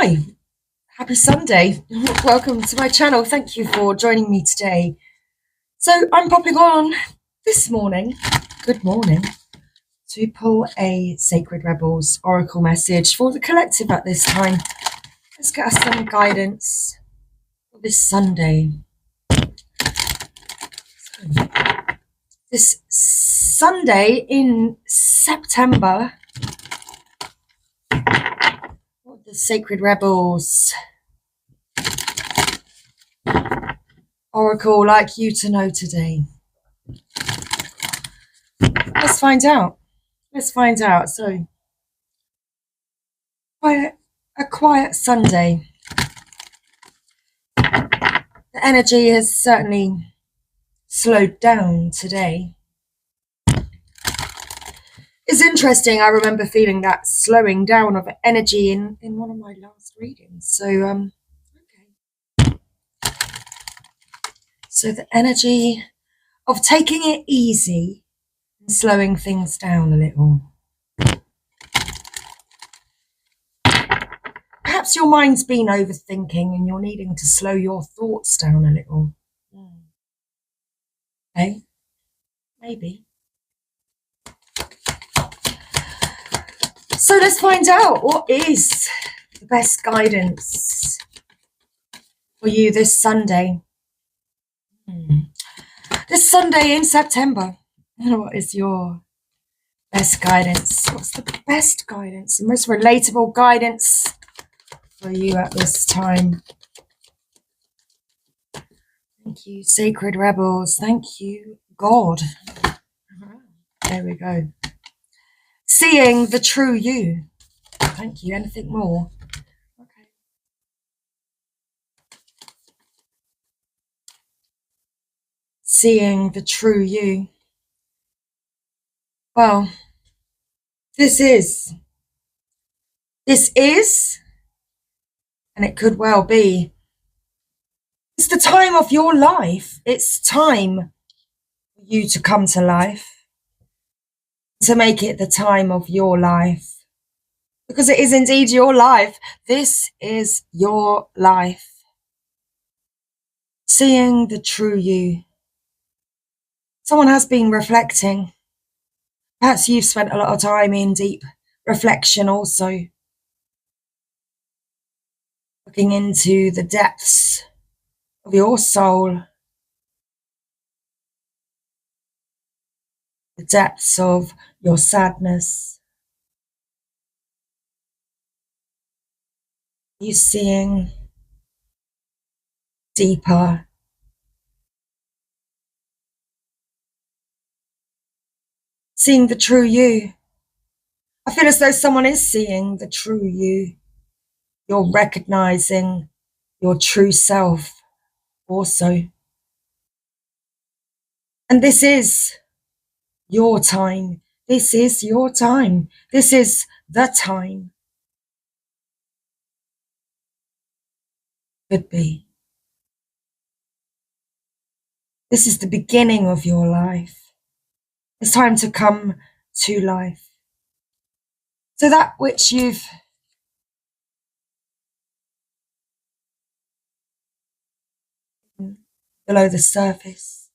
Hi, happy Sunday. Welcome to my channel. Thank you for joining me today. So I'm popping on this morning, good morning, to pull a Sacred Rebels Oracle message for the collective at this time. Let's get us some guidance for this Sunday. This Sunday in September, what the Sacred Rebels Oracle like you to know today? Let's find out. Let's find out. So, a quiet Sunday. The energy has certainly slowed down today. It's interesting. I remember feeling that slowing down of energy in one of my last readings. So, okay. So the energy of taking it easy and slowing things down a little. Perhaps your mind's been overthinking and you're needing to slow your thoughts down a little. Okay, maybe. So let's find out what is the best guidance for you this Sunday. This Sunday in September. What is your best guidance? What's the best guidance, the most relatable guidance for you at this time? Thank you, Sacred Rebels. Thank you, God. There we go. Seeing the true you. Thank you. Anything more? Okay. Seeing the true you. Well, this is, and it could well be, it's the time of your life. It's time for you to come to life, to make it the time of your life, because it is indeed your life. This is your life. Seeing the true you. Someone has been reflecting. Perhaps you've spent a lot of time in deep reflection also, looking into the depths of your soul, the depths of your sadness. You seeing deeper, seeing the true you. I feel as though someone is seeing the true you. You're recognizing your true self also. And this is your time. This is your time. This is the time. Could be. This is the beginning of your life. It's time to come to life. So that which you've below the surface,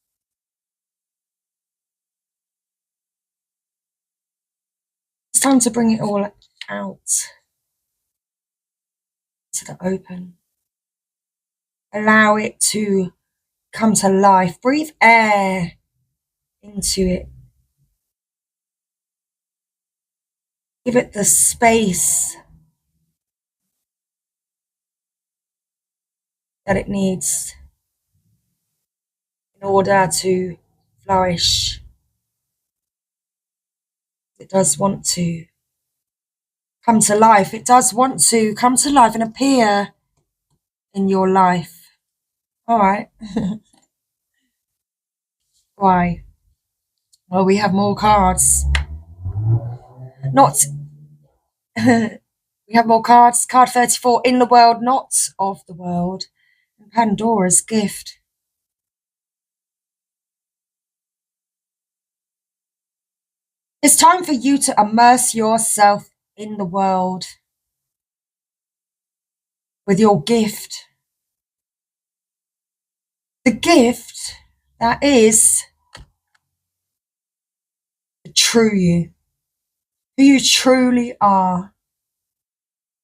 it's time to bring it all out to the open. Allow it to come to life. Breathe air into it. Give it the space that it needs in order to flourish. It does want to come to life. It does want to come to life and appear in your life. All right. Why? Well, we have more cards. We have more cards. Card 34, in the world, not of the world. And Pandora's gift. It's time for you to immerse yourself in the world. with your gift. The gift that is the true you, who you truly are.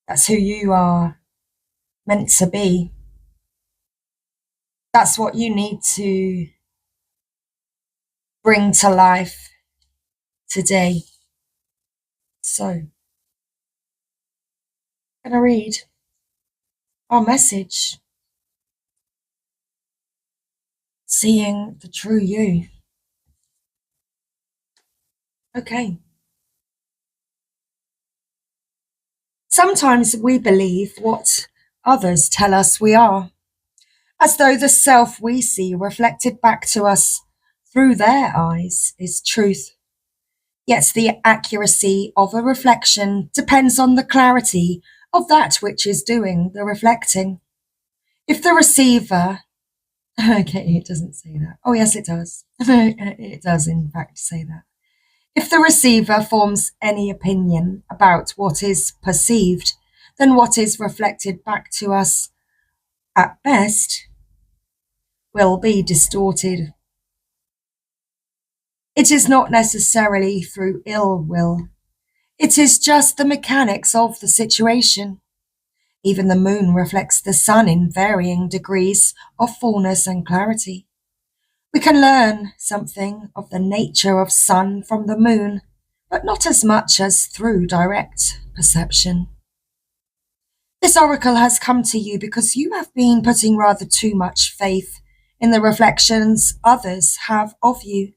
That's who you are meant to be. That's what you need to bring to life today. So, I'm going to read our message. Seeing the true you. Okay. Sometimes we believe what others tell us we are, as though the self we see reflected back to us through their eyes is truth. Yet the accuracy of a reflection depends on the clarity of that which is doing the reflecting. If the receiver, okay, it doesn't say that. Oh, yes, it does. It does, in fact, say that. If the receiver forms any opinion about what is perceived, then what is reflected back to us, at best, will be distorted. It is not necessarily through ill will. It is just the mechanics of the situation. Even the moon reflects the sun in varying degrees of fullness and clarity. We can learn something of the nature of sun from the moon, but not as much as through direct perception. This oracle has come to you because you have been putting rather too much faith in the reflections others have of you,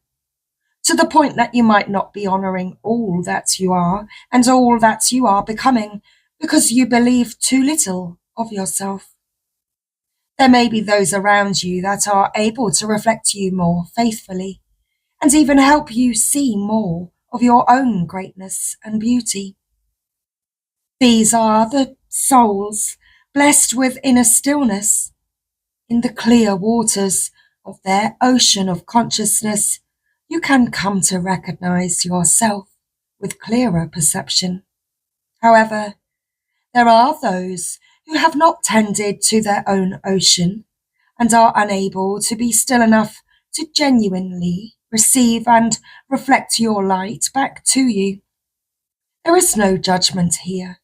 to the point that you might not be honouring all that you are and all that you are becoming because you believe too little of yourself. There may be those around you that are able to reflect you more faithfully and even help you see more of your own greatness and beauty. These are the souls blessed with inner stillness. In the clear waters of their ocean of consciousness, you can come to recognize yourself with clearer perception. However, there are those who have not tended to their own ocean and are unable to be still enough to genuinely receive and reflect your light back to you. There is no judgment here.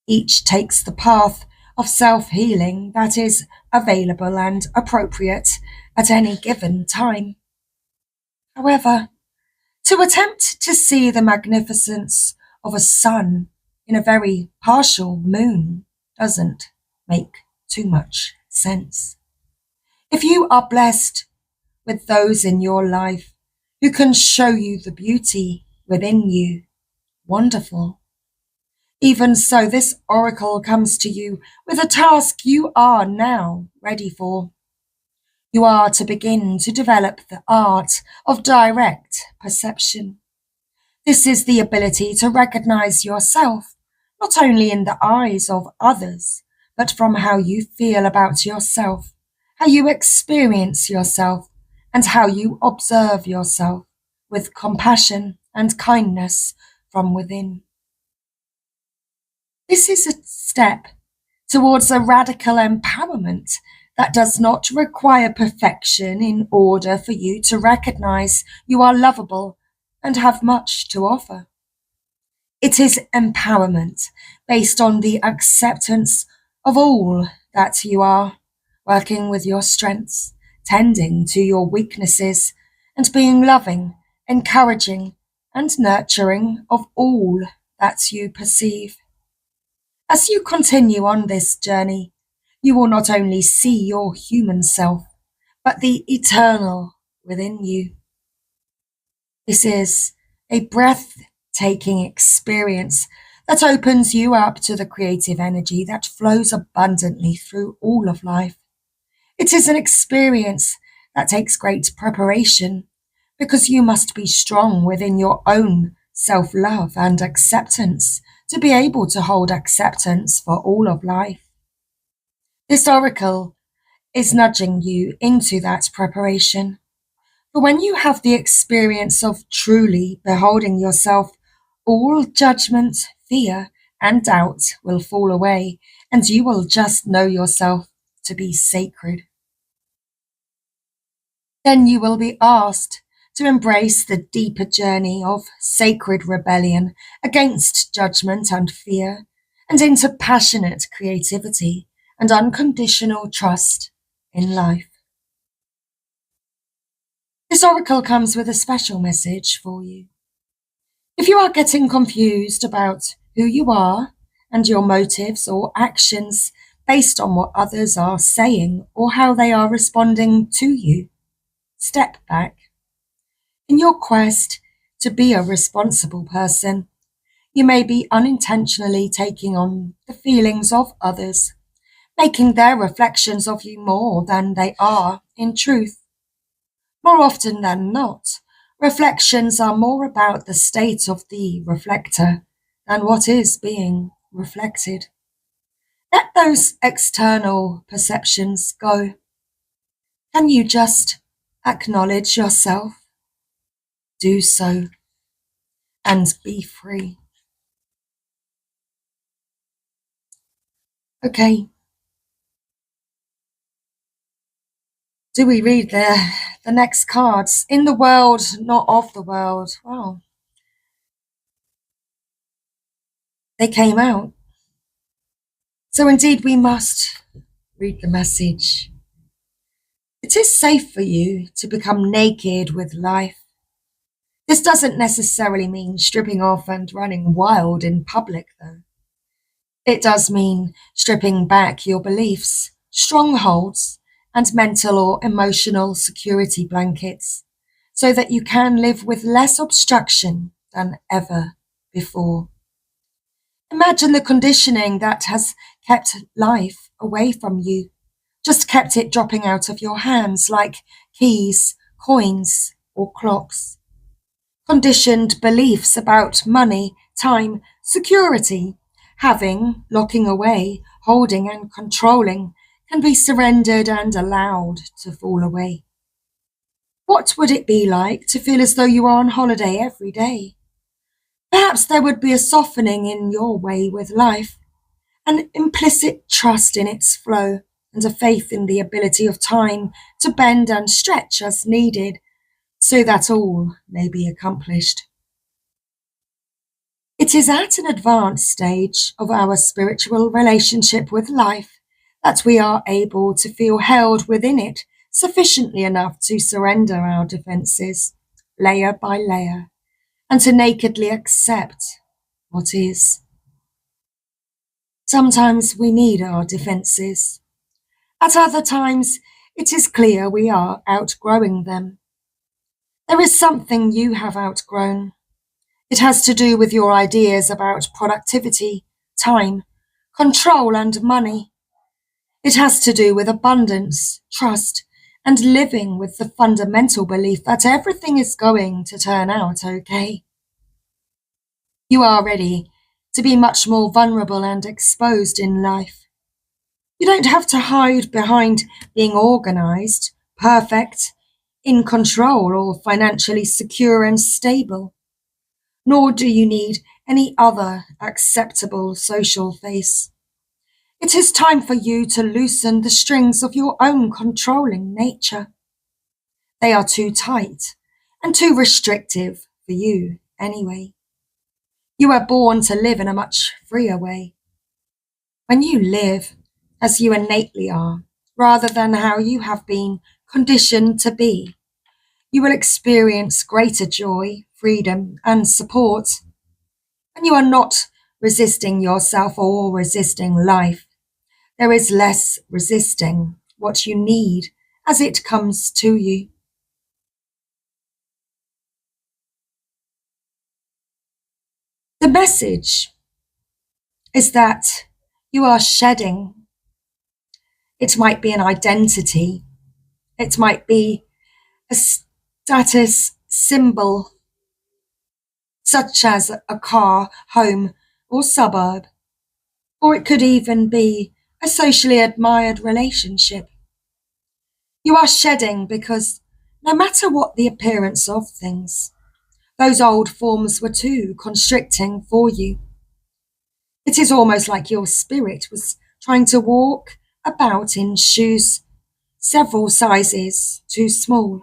Each takes the path of self-healing that is available and appropriate at any given time. However, to attempt to see the magnificence of a sun in a very partial moon doesn't make too much sense. If you are blessed with those in your life who can show you the beauty within you, wonderful. Even so, this oracle comes to you with a task you are now ready for. You are to begin to develop the art of direct perception. This is the ability to recognize yourself, not only in the eyes of others, but from how you feel about yourself, how you experience yourself, and how you observe yourself with compassion and kindness from within. This is a step towards a radical empowerment that does not require perfection in order for you to recognize you are lovable and have much to offer. It is empowerment based on the acceptance of all that you are, working with your strengths, tending to your weaknesses, and being loving, encouraging, and nurturing of all that you perceive. As you continue on this journey, you will not only see your human self, but the eternal within you. This is a breathtaking experience that opens you up to the creative energy that flows abundantly through all of life. It is an experience that takes great preparation because you must be strong within your own self-love and acceptance to be able to hold acceptance for all of life. This oracle is nudging you into that preparation. For when you have the experience of truly beholding yourself, all judgment, fear, and doubt will fall away, and you will just know yourself to be sacred. Then you will be asked to embrace the deeper journey of sacred rebellion against judgment and fear, and into passionate creativity and unconditional trust in life. This oracle comes with a special message for you. If you are getting confused about who you are and your motives or actions based on what others are saying or how they are responding to you, step back. In your quest to be a responsible person, you may be unintentionally taking on the feelings of others, making their reflections of you more than they are in truth. More often than not, reflections are more about the state of the reflector than what is being reflected. Let those external perceptions go. Can you just acknowledge yourself? Do so and be free. Okay. Do we read the next cards? In the world, not of the world. Wow. They came out. So indeed we must read the message. It is safe for you to become naked with life. This doesn't necessarily mean stripping off and running wild in public, though. It does mean stripping back your beliefs, strongholds, and mental or emotional security blankets so that you can live with less obstruction than ever before. Imagine the conditioning that has kept life away from you, just kept it dropping out of your hands like keys, coins, or clocks. Conditioned beliefs about money, time, security, having, locking away, holding and controlling can be surrendered and allowed to fall away. What would it be like to feel as though you are on holiday every day? Perhaps there would be a softening in your way with life, an implicit trust in its flow, and a faith in the ability of time to bend and stretch as needed, so that all may be accomplished. It is at an advanced stage of our spiritual relationship with life that we are able to feel held within it sufficiently enough to surrender our defences, layer by layer, and to nakedly accept what is. Sometimes we need our defences. At other times, it is clear we are outgrowing them. There is something you have outgrown. It has to do with your ideas about productivity, time, control, and money. It has to do with abundance, trust, and living with the fundamental belief that everything is going to turn out okay. You are ready to be much more vulnerable and exposed in life. You don't have to hide behind being organized, perfect, in control, or financially secure and stable. Nor do you need any other acceptable social face. It is time for you to loosen the strings of your own controlling nature. They are too tight and too restrictive for you anyway. You were born to live in a much freer way. When you live as you innately are, rather than how you have been conditioned to be, you will experience greater joy, freedom, and support. And you are not resisting yourself or resisting life. There is less resisting what you need as it comes to you. The message is that you are shedding. It might be an identity. It might be a status symbol, such as a car, home, or suburb. Or it could even be a socially admired relationship. You are shedding because no matter what the appearance of things, those old forms were too constricting for you. It is almost like your spirit was trying to walk about in shoes several sizes too small.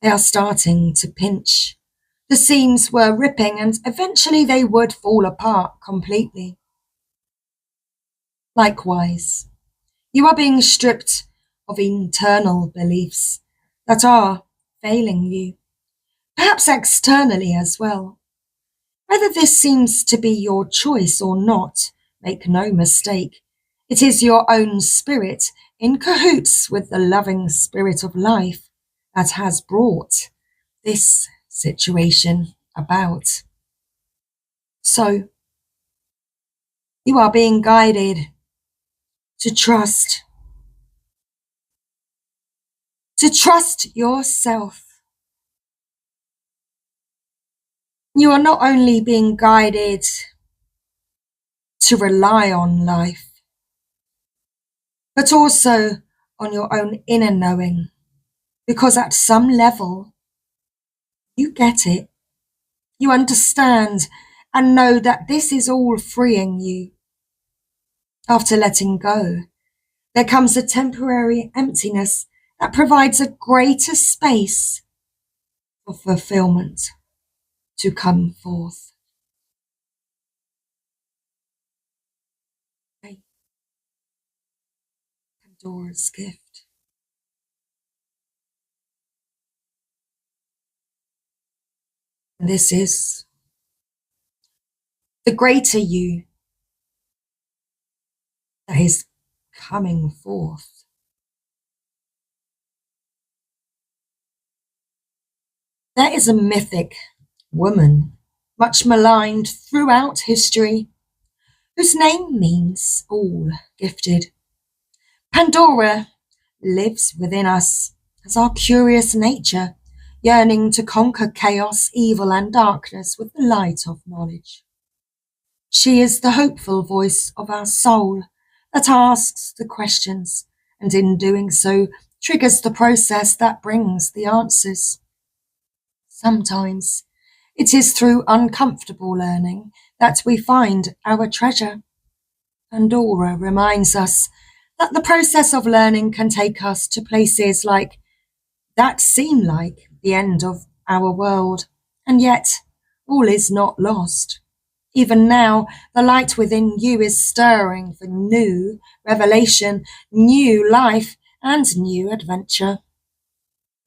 They are starting to pinch. The seams were ripping and eventually they would fall apart completely. Likewise, you are being stripped of internal beliefs that are failing you, perhaps externally as well. Whether this seems to be your choice or not, make no mistake, it is your own spirit in cahoots with the loving spirit of life that has brought this situation about. So, you are being guided to trust yourself. You are not only being guided to rely on life, but also on your own inner knowing, because at some level, you get it. You understand and know that this is all freeing you. After letting go, there comes a temporary emptiness that provides a greater space for fulfillment to come forth. Pandora's gift. And this is the greater you that is coming forth. There is a mythic woman, much maligned throughout history, whose name means all gifted. Pandora lives within us as our curious nature, yearning to conquer chaos, evil, and darkness with the light of knowledge. She is the hopeful voice of our soul that asks the questions, and in doing so, triggers the process that brings the answers. Sometimes it is through uncomfortable learning that we find our treasure. Pandora reminds us that the process of learning can take us to places that seem like the end of our world, and yet all is not lost. Even now, the light within you is stirring for new revelation, new life, and new adventure.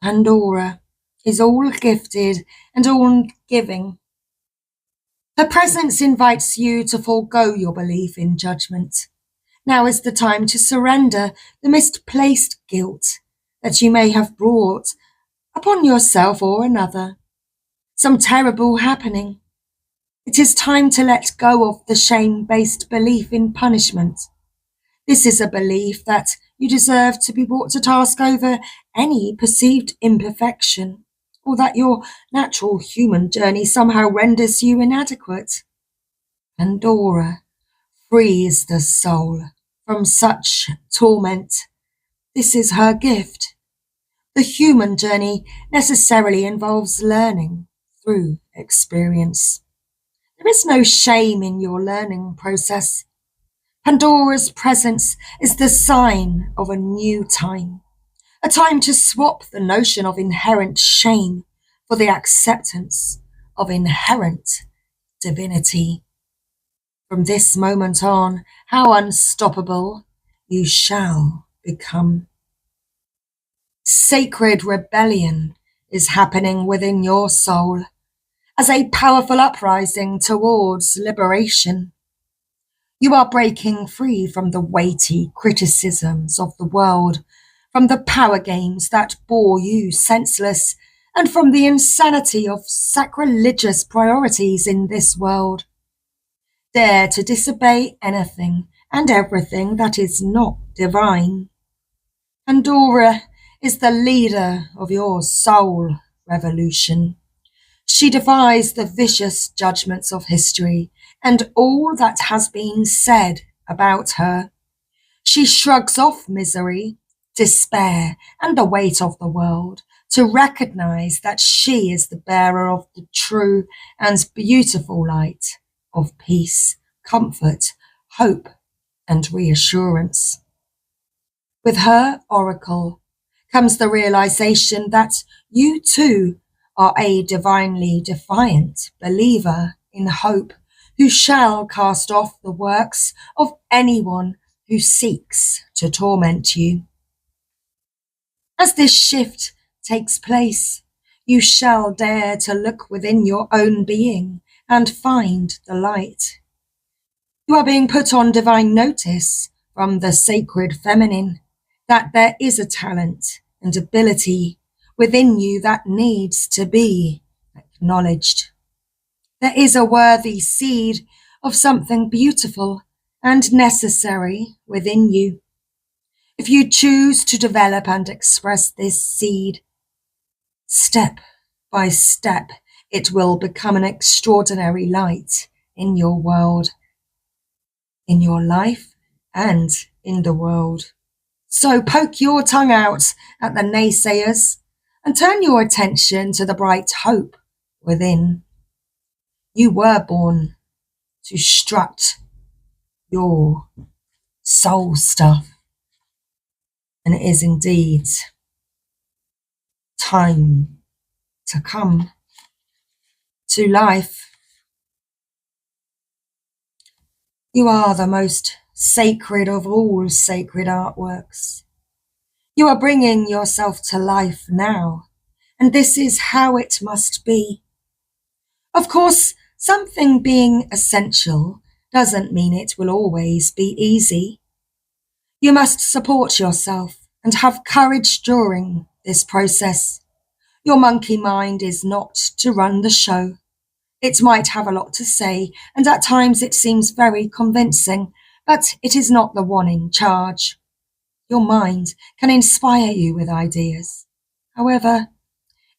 Pandora is all gifted and all giving. Her presence invites you to forego your belief in judgment. Now is the time to surrender the misplaced guilt that you may have brought upon yourself or another. Some terrible happening. It is time to let go of the shame-based belief in punishment. This is a belief that you deserve to be brought to task over any perceived imperfection, or that your natural human journey somehow renders you inadequate. Pandora frees the soul from such torment. This is her gift. The human journey necessarily involves learning through experience. There is no shame in your learning process. Pandora's presence is the sign of a new time, a time to swap the notion of inherent shame for the acceptance of inherent divinity. From this moment on, how unstoppable you shall become. Sacred rebellion is happening within your soul as a powerful uprising towards liberation. You are breaking free from the weighty criticisms of the world, from the power games that bore you senseless, and from the insanity of sacrilegious priorities in this world. Dare to disobey anything and everything that is not divine. Pandora is the leader of your soul revolution. She defies the vicious judgments of history and all that has been said about her. She shrugs off misery, despair, and the weight of the world to recognize that she is the bearer of the true and beautiful light of peace, comfort, hope, and reassurance. With her oracle comes the realization that you too are a divinely defiant believer in hope who shall cast off the works of anyone who seeks to torment you. As this shift takes place, you shall dare to look within your own being and find the light. You are being put on divine notice from the sacred feminine that there is a talent and ability within you that needs to be acknowledged. There is a worthy seed of something beautiful and necessary within you. If you choose to develop and express this seed, step by step, it will become an extraordinary light in your world, in your life, and in the world. So poke your tongue out at the naysayers and turn your attention to the bright hope within. You were born to strut your soul stuff, and it is indeed time to come to life. You are the most sacred of all sacred artworks. You are bringing yourself to life now, and this is how it must be. Of course, something being essential doesn't mean it will always be easy. You must support yourself and have courage during this process. Your monkey mind is not to run the show. It might have a lot to say, and at times it seems very convincing, but it is not the one in charge. Your mind can inspire you with ideas. However,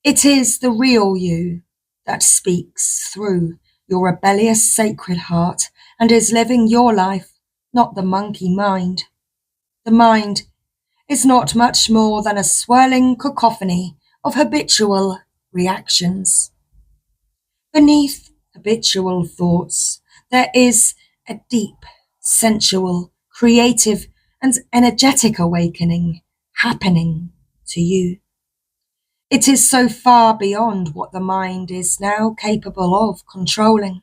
it is the real you that speaks through your rebellious sacred heart and is living your life, not the monkey mind. The mind is not much more than a swirling cacophony of habitual reactions. Beneath habitual thoughts, there is a deep, sensual, creative, and energetic awakening happening to you. It is so far beyond what the mind is now capable of controlling.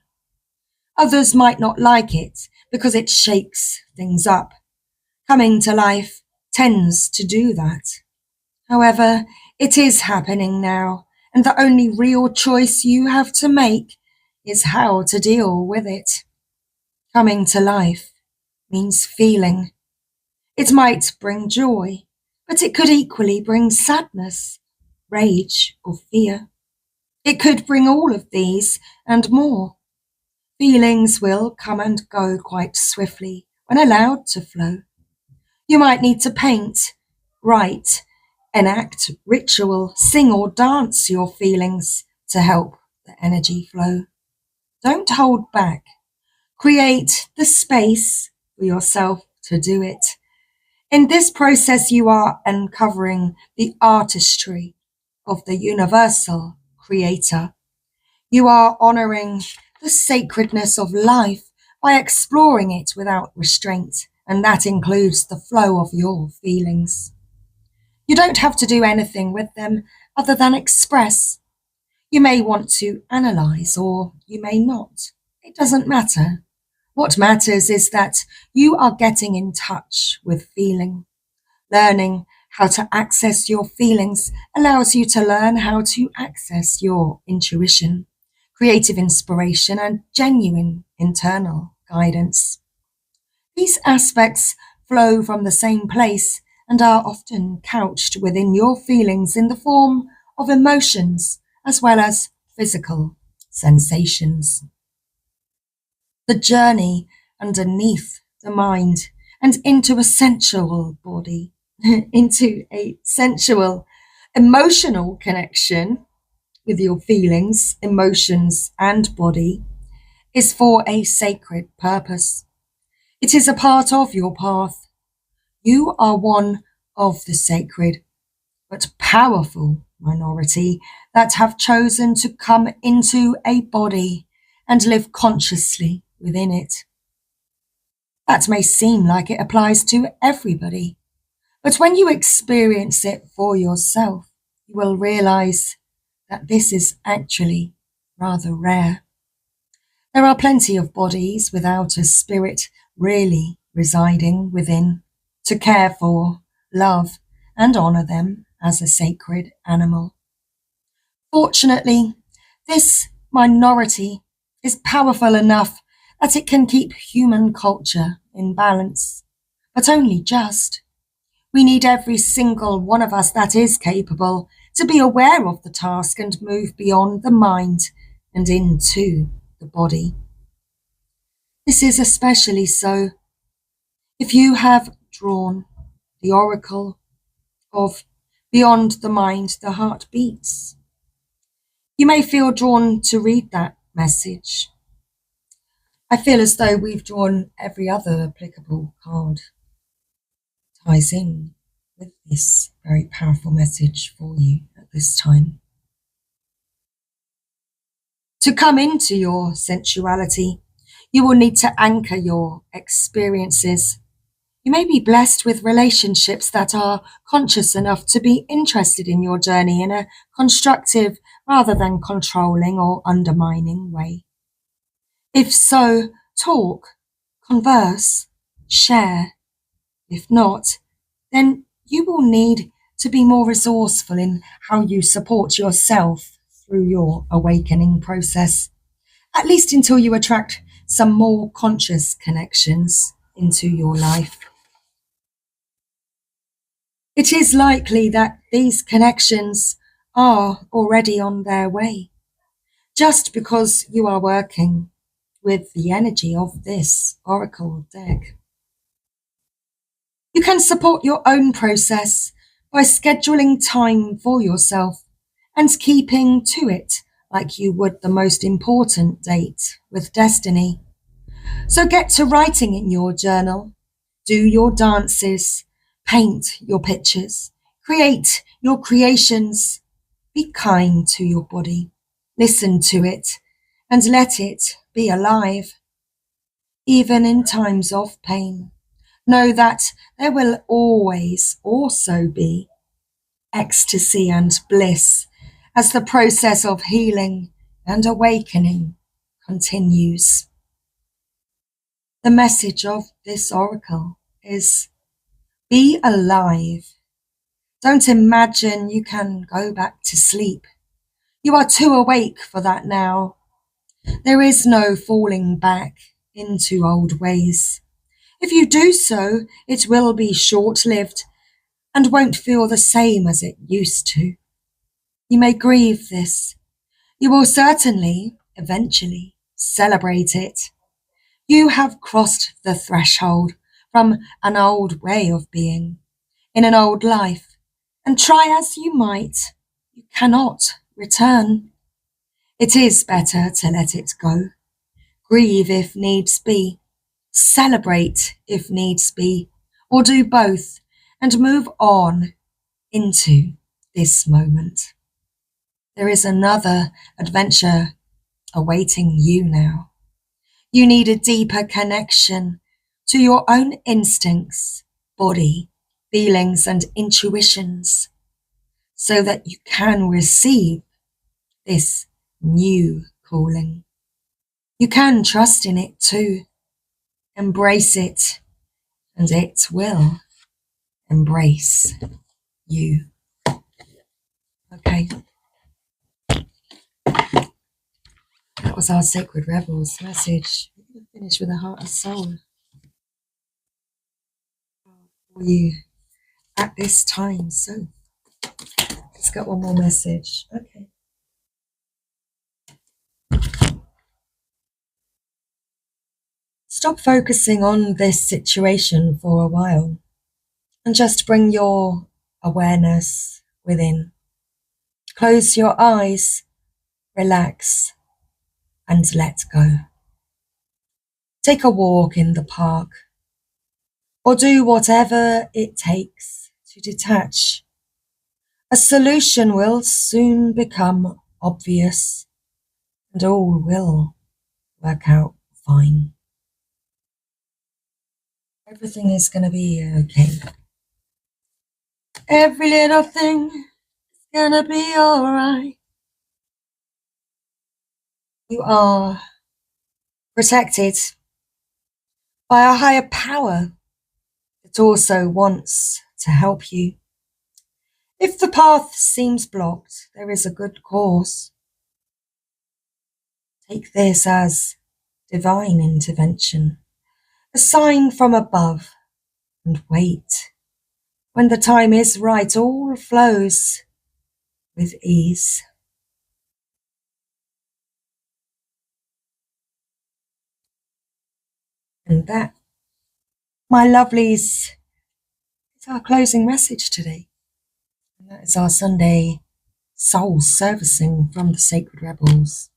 Others might not like it because it shakes things up. Coming to life tends to do that. However, it is happening now, and the only real choice you have to make is how to deal with it. Coming to life means feeling. It might bring joy, but it could equally bring sadness, rage, or fear. It could bring all of these and more. Feelings will come and go quite swiftly when allowed to flow. You might need to paint, write, enact, ritual, sing or dance your feelings to help the energy flow. Don't hold back. Create the space for yourself to do it. In this process, you are uncovering the artistry of the universal creator. You are honoring the sacredness of life by exploring it without restraint, and that includes the flow of your feelings. You don't have to do anything with them other than express. You may want to analyze or you may not. It doesn't matter. What matters is that you are getting in touch with feeling. Learning how to access your feelings allows you to learn how to access your intuition, creative inspiration, and genuine internal guidance. These aspects flow from the same place and are often couched within your feelings in the form of emotions as well as physical sensations. The journey underneath the mind and into a sensual body, into a sensual emotional connection with your feelings, emotions, and body is for a sacred purpose. It is a part of your path. You are one of the sacred but powerful minority that have chosen to come into a body and live consciously within it. That may seem like it applies to everybody, but when you experience it for yourself, you will realize that this is actually rather rare. There are plenty of bodies without a spirit really residing within to care for, love, and honor them as a sacred animal. Fortunately, this minority is powerful enough that it can keep human culture in balance, but only just. We need every single one of us that is capable to be aware of the task and move beyond the mind and into the body. This is especially so if you have drawn the oracle of beyond the mind, the heart beats. You may feel drawn to read that message. I feel as though we've drawn every other applicable card ties in with this very powerful message for you at this time. To come into your sensuality, you will need to anchor your experiences. You may be blessed with relationships that are conscious enough to be interested in your journey in a constructive rather than controlling or undermining way. If so, talk, converse, share. If not, then you will need to be more resourceful in how you support yourself through your awakening process, at least until you attract some more conscious connections into your life. It is likely that these connections are already on their way, just because you are working with the energy of this oracle deck. You can support your own process by scheduling time for yourself and keeping to it like you would the most important date with destiny. So get to writing in your journal, do your dances, paint your pictures, create your creations, be kind to your body, listen to it, and let it be alive. Even in times of pain, know that there will always also be ecstasy and bliss as the process of healing and awakening continues. The message of this oracle is be alive. Don't imagine you can go back to sleep. You are too awake for that now. There is no falling back into old ways. If you do so, it will be short-lived and won't feel the same as it used to. You may grieve this. You will certainly, eventually, celebrate it. You have crossed the threshold from an old way of being, in an old life, and try as you might, you cannot return. It is better to let it go. Grieve if needs be, celebrate if needs be, or do both and move on into this moment. There is another adventure awaiting you now. You need a deeper connection to your own instincts, body, feelings, and intuitions so that you can receive this new calling. You can trust in it too. Embrace it, and it will embrace you. Okay. That was our Sacred Rebels message. We're going to finish with a heart and soul for you at this time. So let's get one more message. Okay. Stop focusing on this situation for a while and just bring your awareness within. Close your eyes, relax, and let go. Take a walk in the park or do whatever it takes to detach. A solution will soon become obvious and all will work out fine. Everything is going to be okay. Every little thing is going to be alright. You are protected by a higher power that also wants to help you. If the path seems blocked, there is a good cause. Take this as divine intervention, a sign from above, and wait. When the time is right, all flows with ease. And that, my lovelies, is our closing message today. And that is our Sunday soul servicing from the Sacred Rebels.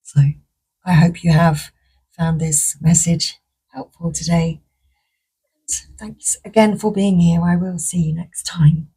So I hope you have found this message helpful today. And thanks again for being here. I will see you next time.